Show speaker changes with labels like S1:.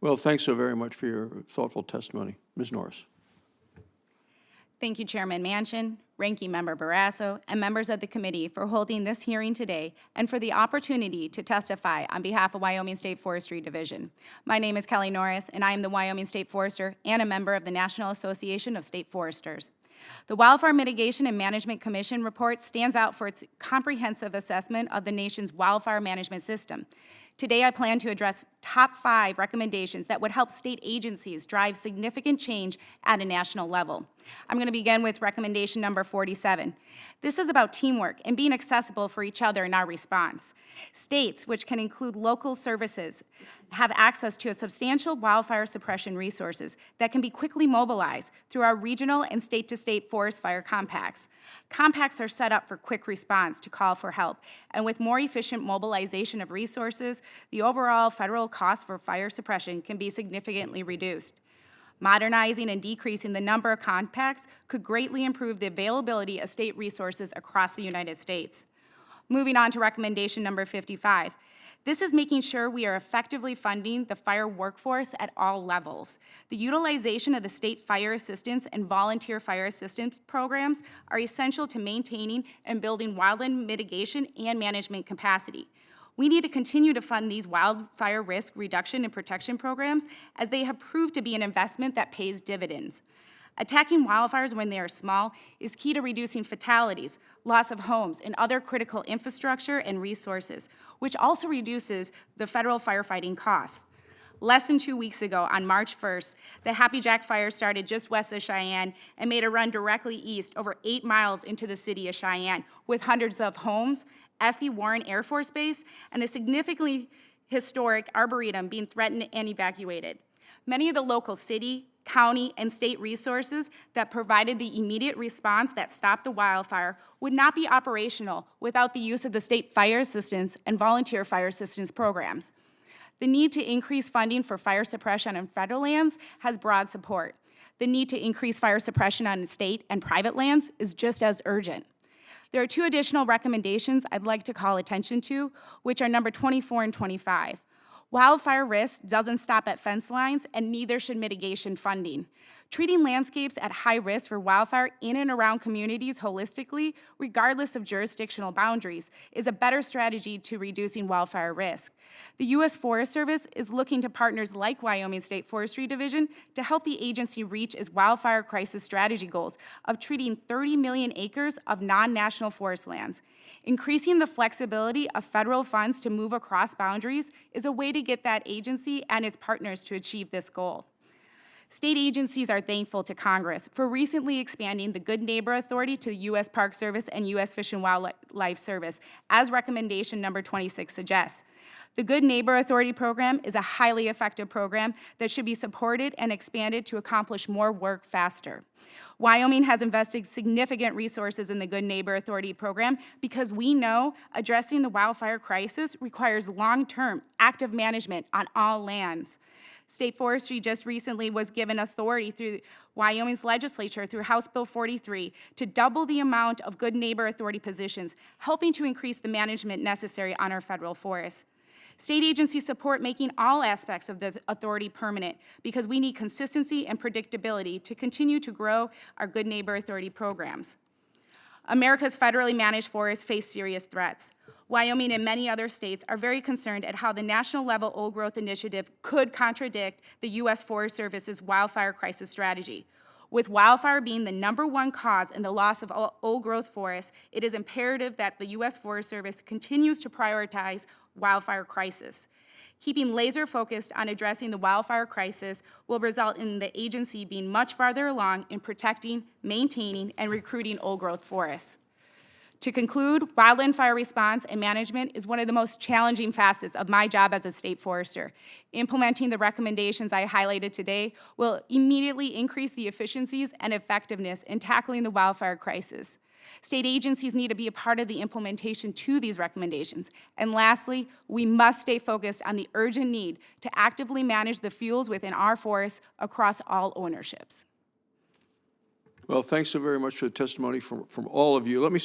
S1: Well, thanks so very much for your thoughtful testimony. Ms. Norris.
S2: Thank you, Chairman Manchin, Ranking Member Barrasso, and members of the committee for holding this hearing today and for the opportunity to testify on behalf of Wyoming State Forestry Division. My name is Kelly Norris, and I am the Wyoming State Forester and a member of the National Association of State Foresters. The Wildfire Mitigation and Management Commission report stands out for its comprehensive assessment of the nation's wildfire management system. Today, I plan to address top 5 recommendations that would help state agencies drive significant change at a national level. I'm going to begin with recommendation number 47. This is about teamwork and being accessible for each other in our response. States, which can include local services, have access to a substantial wildfire suppression resources that can be quickly mobilized through our regional and state-to-state forest fire compacts. Compacts are set up for quick response to call for help, and with more efficient mobilization of resources, the overall federal cost for fire suppression can be significantly reduced. Modernizing and decreasing the number of compacts could greatly improve the availability of state resources across the United States. Moving on to recommendation number 55. This is making sure we are effectively funding the fire workforce at all levels. The utilization of the state fire assistance and volunteer fire assistance programs are essential to maintaining and building wildland mitigation and management capacity. We need to continue to fund these wildfire risk reduction and protection programs as they have proved to be an investment that pays dividends. Attacking wildfires when they are small is key to reducing fatalities, loss of homes, and other critical infrastructure and resources, which also reduces the federal firefighting costs. Less than 2 weeks ago, on March 1st, the Happy Jack Fire started just west of Cheyenne and made a run directly east over 8 miles into the city of Cheyenne, with hundreds of homes, F.E. Warren Air Force Base, and a significantly historic arboretum being threatened and evacuated. Many of the local city, county, and state resources that provided the immediate response that stopped the wildfire would not be operational without the use of the state fire assistance and volunteer fire assistance programs. The need to increase funding for fire suppression on federal lands has broad support. The need to increase fire suppression on state and private lands is just as urgent. There are 2 additional recommendations I'd like to call attention to, which are number 24 and 25. Wildfire risk doesn't stop at fence lines, and neither should mitigation funding. Treating landscapes at high risk for wildfire in and around communities holistically, regardless of jurisdictional boundaries, is a better strategy to reducing wildfire risk. The U.S. Forest Service is looking to partners like Wyoming State Forestry Division to help the agency reach its wildfire crisis strategy goals of treating 30 million acres of non-national forest lands. Increasing the flexibility of federal funds to move across boundaries is a way to get that agency and its partners to achieve this goal. State agencies are thankful to Congress for recently expanding the Good Neighbor Authority to the U.S. Park Service and U.S. Fish and Wildlife Service, as recommendation number 26 suggests. The Good Neighbor Authority program is a highly effective program that should be supported and expanded to accomplish more work faster. Wyoming has invested significant resources in the Good Neighbor Authority program because we know addressing the wildfire crisis requires long-term, active management on all lands. State Forestry just recently was given authority through Wyoming's legislature through House Bill 43 to double the amount of Good Neighbor Authority positions, helping to increase the management necessary on our federal forests. State agencies support making all aspects of the authority permanent because we need consistency and predictability to continue to grow our Good Neighbor Authority programs. America's federally managed forests face serious threats. Wyoming and many other states are very concerned at how the national level old growth initiative could contradict the U.S. Forest Service's wildfire crisis strategy. With wildfire being the #1 cause in the loss of old growth forests, it is imperative that the U.S. Forest Service continues to prioritize wildfire crisis. Keeping laser focused on addressing the wildfire crisis will result in the agency being much farther along in protecting, maintaining, and recruiting old growth forests. To conclude, wildland fire response and management is one of the most challenging facets of my job as a state forester. Implementing the recommendations I highlighted today will immediately increase the efficiencies and effectiveness in tackling the wildfire crisis. State agencies need to be a part of the implementation to these recommendations. And lastly, we must stay focused on the urgent need to actively manage the fuels within our forests across all ownerships.
S1: Well, thanks so very much for the testimony from all of you. Let me